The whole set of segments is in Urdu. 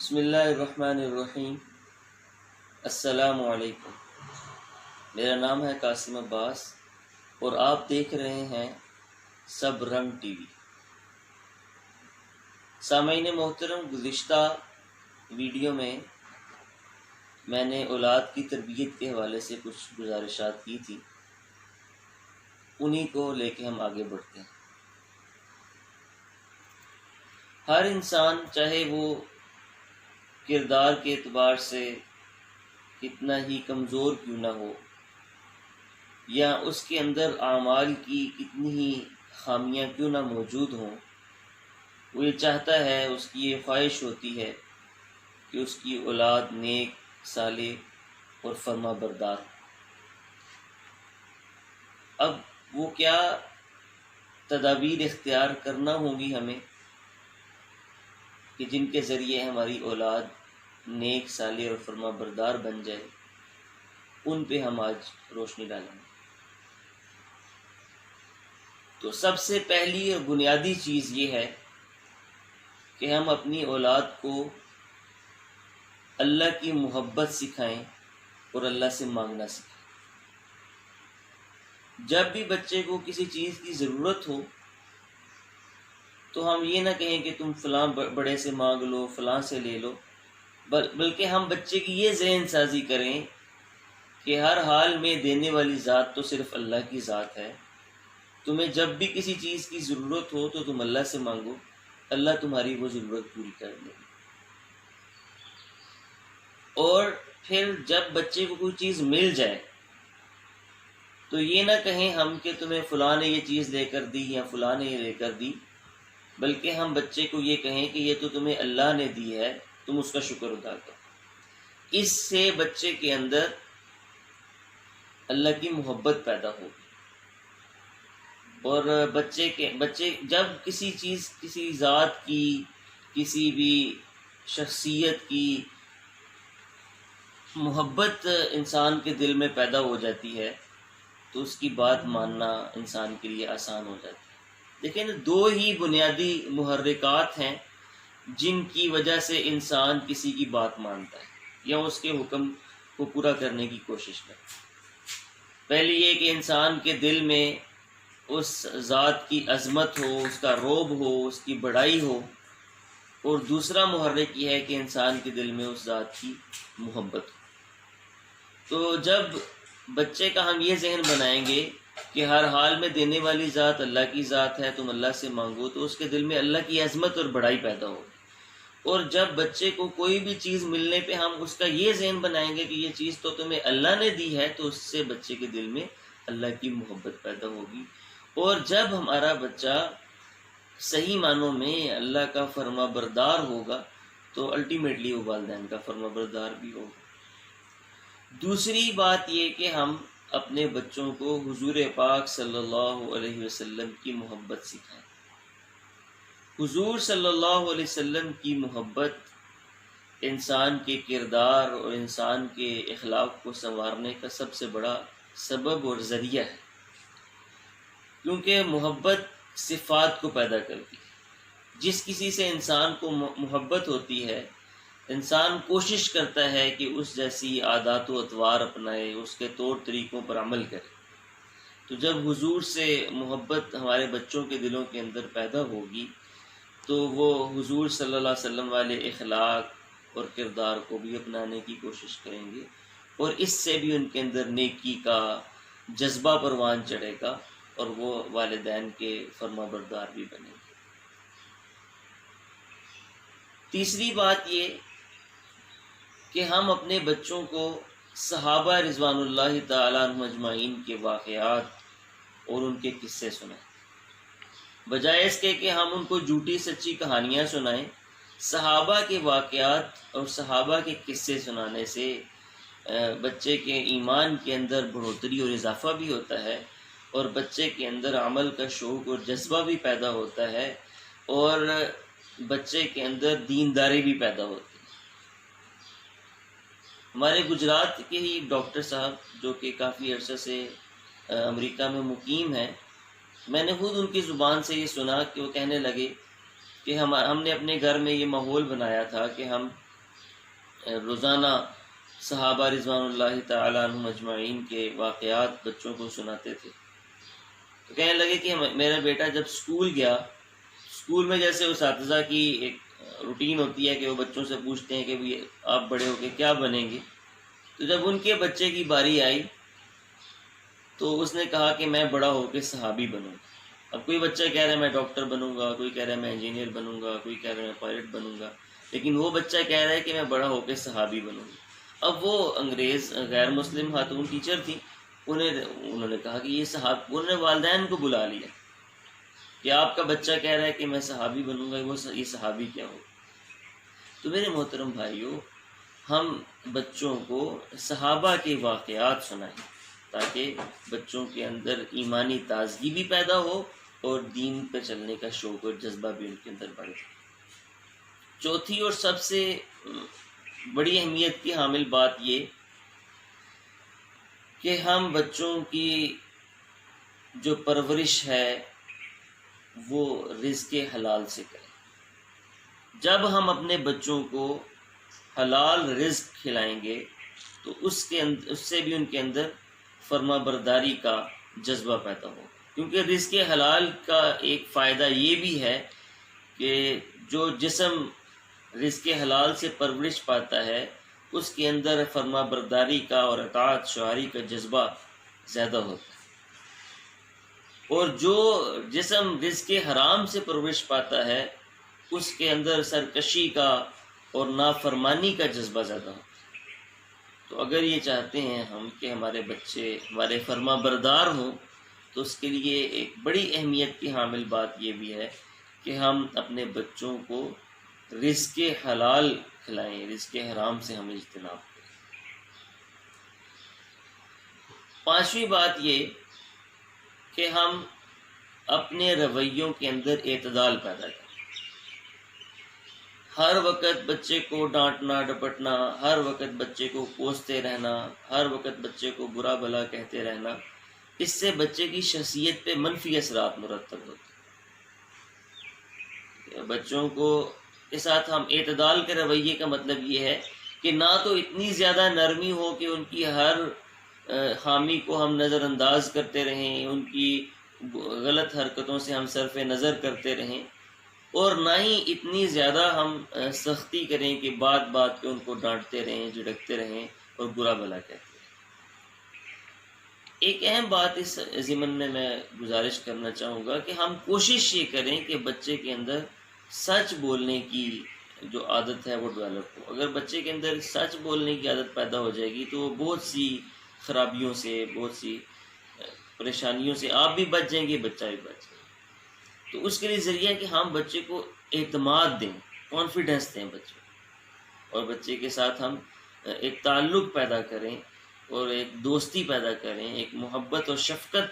بسم اللہ الرحمن الرحیم۔ السلام علیکم۔ میرا نام ہے قاسم عباس اور آپ دیکھ رہے ہیں سب رنگ ٹی وی۔ سامعین محترم، گزشتہ ویڈیو میں نے اولاد کی تربیت کے حوالے سے کچھ گزارشات کی تھی، انہی کو لے کے ہم آگے بڑھتے ہیں۔ ہر انسان چاہے وہ کردار کے اعتبار سے کتنا ہی کمزور کیوں نہ ہو، یا اس کے اندر اعمال کی کتنی ہی خامیاں کیوں نہ موجود ہوں، وہ یہ چاہتا ہے، اس کی یہ خواہش ہوتی ہے کہ اس کی اولاد نیک، صالح اور فرما بردار ہو۔ اب وہ کیا تدابیر اختیار کرنا ہوں گی ہمیں کہ جن کے ذریعے ہماری اولاد نیک، صالح اور فرما بردار بن جائے، ان پہ ہم آج روشنی ڈالیں گے۔ تو سب سے پہلی اور بنیادی چیز یہ ہے کہ ہم اپنی اولاد کو اللہ کی محبت سکھائیں اور اللہ سے مانگنا سکھائیں۔ جب بھی بچے کو کسی چیز کی ضرورت ہو تو ہم یہ نہ کہیں کہ تم فلاں بڑے سے مانگ لو، فلاں سے لے لو، بلکہ ہم بچے کی یہ ذہن سازی کریں کہ ہر حال میں دینے والی ذات تو صرف اللہ کی ذات ہے۔ تمہیں جب بھی کسی چیز کی ضرورت ہو تو تم اللہ سے مانگو، اللہ تمہاری وہ ضرورت پوری کر دے گا۔ اور پھر جب بچے کو کوئی چیز مل جائے تو یہ نہ کہیں ہم کہ تمہیں فلاں نے یہ چیز لے کر دی یا فلاں نے یہ لے کر دی، بلکہ ہم بچے کو یہ کہیں کہ یہ تو تمہیں اللہ نے دی ہے، تم اس کا شکر ادا کرو۔ اس سے بچے کے اندر اللہ کی محبت پیدا ہوگی، اور بچے جب کسی چیز، کسی ذات کی، کسی بھی شخصیت کی محبت انسان کے دل میں پیدا ہو جاتی ہے تو اس کی بات ماننا انسان کے لیے آسان ہو جاتی ہے۔ لیکن دو ہی بنیادی محرکات ہیں جن کی وجہ سے انسان کسی کی بات مانتا ہے یا اس کے حکم کو پورا کرنے کی کوشش کرتا ہے۔ پہلی یہ کہ انسان کے دل میں اس ذات کی عظمت ہو، اس کا رعب ہو، اس کی بڑائی ہو، اور دوسرا محرک یہ ہے کہ انسان کے دل میں اس ذات کی محبت ہو۔ تو جب بچے کا ہم یہ ذہن بنائیں گے کہ ہر حال میں دینے والی ذات اللہ کی ذات ہے، تم اللہ سے مانگو، تو اس کے دل میں اللہ کی عظمت اور بڑائی پیدا ہوگی۔ اور جب بچے کو کوئی بھی چیز ملنے پہ ہم اس کا یہ ذہن بنائیں گے کہ یہ چیز تو تمہیں اللہ نے دی ہے، تو اس سے بچے کے دل میں اللہ کی محبت پیدا ہوگی۔ اور جب ہمارا بچہ صحیح معنوں میں اللہ کا فرما بردار ہوگا تو الٹیمیٹلی وہ والدین کا فرما بردار بھی ہوگا۔ دوسری بات یہ کہ ہم اپنے بچوں کو حضور پاک صلی اللہ علیہ وسلم کی محبت سکھائیں۔ حضور صلی اللہ علیہ وسلم کی محبت انسان کے کردار اور انسان کے اخلاق کو سنوارنے کا سب سے بڑا سبب اور ذریعہ ہے، کیونکہ محبت صفات کو پیدا کرتی ہے۔ جس کسی سے انسان کو محبت ہوتی ہے، انسان کوشش کرتا ہے کہ اس جیسی عادات و اطوار اپنائے، اس کے طور طریقوں پر عمل کرے۔ تو جب حضور سے محبت ہمارے بچوں کے دلوں کے اندر پیدا ہوگی تو وہ حضور صلی اللہ علیہ وسلم والے اخلاق اور کردار کو بھی اپنانے کی کوشش کریں گے، اور اس سے بھی ان کے اندر نیکی کا جذبہ پروان چڑھے گا، اور وہ والدین کے فرما بردار بھی بنیں گے۔ تیسری بات یہ کہ ہم اپنے بچوں کو صحابہ رضوان اللہ تعالیٰ عنہم اجمعین کے واقعات اور ان کے قصے سنائیں، بجائے اس کے کہ ہم ان کو جھوٹی سچی کہانیاں سنائیں۔ صحابہ کے واقعات اور صحابہ کے قصے سنانے سے بچے کے ایمان کے اندر بڑھوتری اور اضافہ بھی ہوتا ہے، اور بچے کے اندر عمل کا شوق اور جذبہ بھی پیدا ہوتا ہے، اور بچے کے اندر دینداری بھی پیدا ہوتی ہے۔ ہمارے گجرات کے ہی ڈاکٹر صاحب جو کہ کافی عرصے سے امریکہ میں مقیم ہیں، میں نے خود ان کی زبان سے یہ سنا کہ وہ کہنے لگے کہ ہم نے اپنے گھر میں یہ ماحول بنایا تھا کہ ہم روزانہ صحابہ رضوان اللہ تعالیٰ عنہم اجمعین کے واقعات بچوں کو سناتے تھے، تو کہنے لگے کہ میرا بیٹا جب اسکول گیا، اسکول میں جیسے اساتذہ کی ایک روٹین ہوتی ہے کہ وہ بچوں سے پوچھتے ہیں کہ بھی آپ بڑے ہو کے کیا بنیں گے، تو جب ان کے بچے کی باری آئی تو اس نے کہا کہ میں بڑا ہو کے صحابی بنوں گا۔ اب کوئی بچہ کہہ رہا ہے میں ڈاکٹر بنوں گا، کوئی کہہ رہا ہے میں انجینئر بنوں گا، کوئی کہہ رہا ہے میں پائلٹ بنوں گا، لیکن وہ بچہ کہہ رہا ہے کہ میں بڑا ہو کے صحابی بنوں گا۔ اب وہ انگریز غیر مسلم خاتون ٹیچر تھی، انہوں نے کہا کہ یہ انہوں نے والدین کو بلا لیا کہ آپ کا بچہ کہہ رہا ہے کہ میں صحابی بنوں گا، یہ صحابی کیا ہو؟ تو میرے محترم بھائیوں، ہم بچوں کو صحابہ کے واقعات سنائیں تاکہ بچوں کے اندر ایمانی تازگی بھی پیدا ہو اور دین پہ چلنے کا شوق اور جذبہ بھی ان کے اندر بڑھے۔ چوتھی اور سب سے بڑی اہمیت کی حامل بات یہ کہ ہم بچوں کی جو پرورش ہے وہ رزق حلال سے کریں۔ جب ہم اپنے بچوں کو حلال رزق کھلائیں گے تو اس سے بھی ان کے اندر فرما برداری کا جذبہ پیدا ہو، کیونکہ رزق حلال کا ایک فائدہ یہ بھی ہے کہ جو جسم رزق حلال سے پرورش پاتا ہے اس کے اندر فرما برداری کا اور اطاعت شعاری کا جذبہ زیادہ ہوتا ہے، اور جو جسم رزق حرام سے پرورش پاتا ہے اس کے اندر سرکشی کا اور نافرمانی کا جذبہ زیادہ ہوتا ہے۔ تو اگر یہ چاہتے ہیں ہم کہ ہمارے بچے ہمارے فرما بردار ہوں تو اس کے لیے ایک بڑی اہمیت کی حامل بات یہ بھی ہے کہ ہم اپنے بچوں کو رزق حلال کھلائیں، رزق حرام سے ہم اجتناب کریں۔ پانچویں بات یہ کہ ہم اپنے رویوں کے اندر اعتدال پیدا کریں۔ ہر وقت بچے کو ڈانٹنا ڈپٹنا، ہر وقت بچے کو کوستے رہنا، ہر وقت بچے کو برا بھلا کہتے رہنا، اس سے بچے کی شخصیت پہ منفی اثرات مرتب ہوتے ہیں۔ بچوں کو کے ساتھ ہم اعتدال کے رویے کا مطلب یہ ہے کہ نہ تو اتنی زیادہ نرمی ہو کہ ان کی ہر خامی کو ہم نظر انداز کرتے رہیں، ان کی غلط حرکتوں سے ہم صرف نظر کرتے رہیں، اور نہ ہی اتنی زیادہ ہم سختی کریں کہ بات بات پہ ان کو ڈانٹتے رہیں، جھڑکتے رہیں اور برا بھلا کہتے رہیں۔ ایک اہم بات اس ضمن میں گزارش کرنا چاہوں گا کہ ہم کوشش یہ کریں کہ بچے کے اندر سچ بولنے کی جو عادت ہے وہ ڈیولپ ہو۔ اگر بچے کے اندر سچ بولنے کی عادت پیدا ہو جائے گی تو وہ بہت سی خرابیوں سے، بہت سی پریشانیوں سے آپ بھی بچ جائیں گے، بچہ بھی بچ جائے گا۔ تو اس کے لیے ذریعہ ہے کہ ہم بچے کو اعتماد دیں، کانفیڈنس دیں بچے کو، اور بچے کے ساتھ ہم ایک تعلق پیدا کریں اور ایک دوستی پیدا کریں، ایک محبت اور شفقت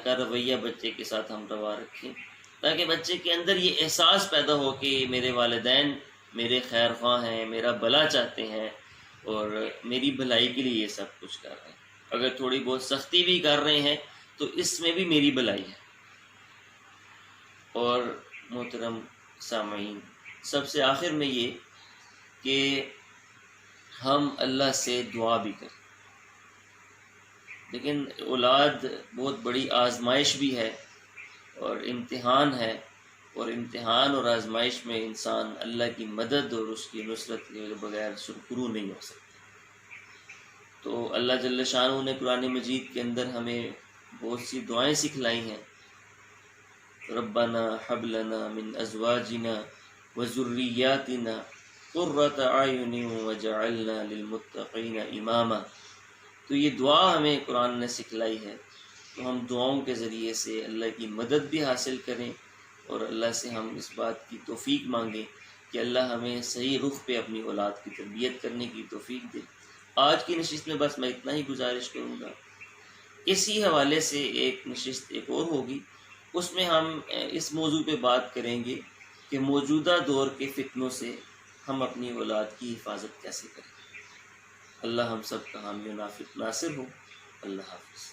کا رویہ بچے کے ساتھ ہم روا رکھیں، تاکہ بچے کے اندر یہ احساس پیدا ہو کہ میرے والدین میرے خیر خواہ ہیں، میرا بھلا چاہتے ہیں اور میری بھلائی کے لیے یہ سب کچھ کر رہے ہیں۔ اگر تھوڑی بہت سختی بھی کر رہے ہیں تو اس میں بھی میری بھلائی ہے۔ اور محترم سامعین، سب سے آخر میں یہ کہ ہم اللہ سے دعا بھی کریں۔ لیکن اولاد بہت بڑی آزمائش بھی ہے اور امتحان ہے، اور امتحان اور آزمائش میں انسان اللہ کی مدد اور اس کی نصرت کے بغیر سرخرو نہیں ہو سکتا۔ تو اللہ جل شانہ نے قرآن مجید کے اندر ہمیں بہت سی دعائیں سکھلائی ہیں۔ ربنا حب لنا من ازواجنا وذریاتنا قرۃ اعین وجعلنا للمتقین اماما۔ تو یہ دعا ہمیں قرآن نے سکھلائی ہے، تو ہم دعاؤں کے ذریعے سے اللہ کی مدد بھی حاصل کریں اور اللہ سے ہم اس بات کی توفیق مانگیں کہ اللہ ہمیں صحیح رخ پہ اپنی اولاد کی تربیت کرنے کی توفیق دے۔ آج کی نشست میں بس میں اتنا ہی گزارش کروں گا۔ اسی حوالے سے ایک نشست ایک اور ہوگی، اس میں ہم اس موضوع پہ بات کریں گے کہ موجودہ دور کے فتنوں سے ہم اپنی اولاد کی حفاظت کیسے کریں۔ اللہ ہم سب کا حامی و ناصر ہو۔ اللہ حافظ۔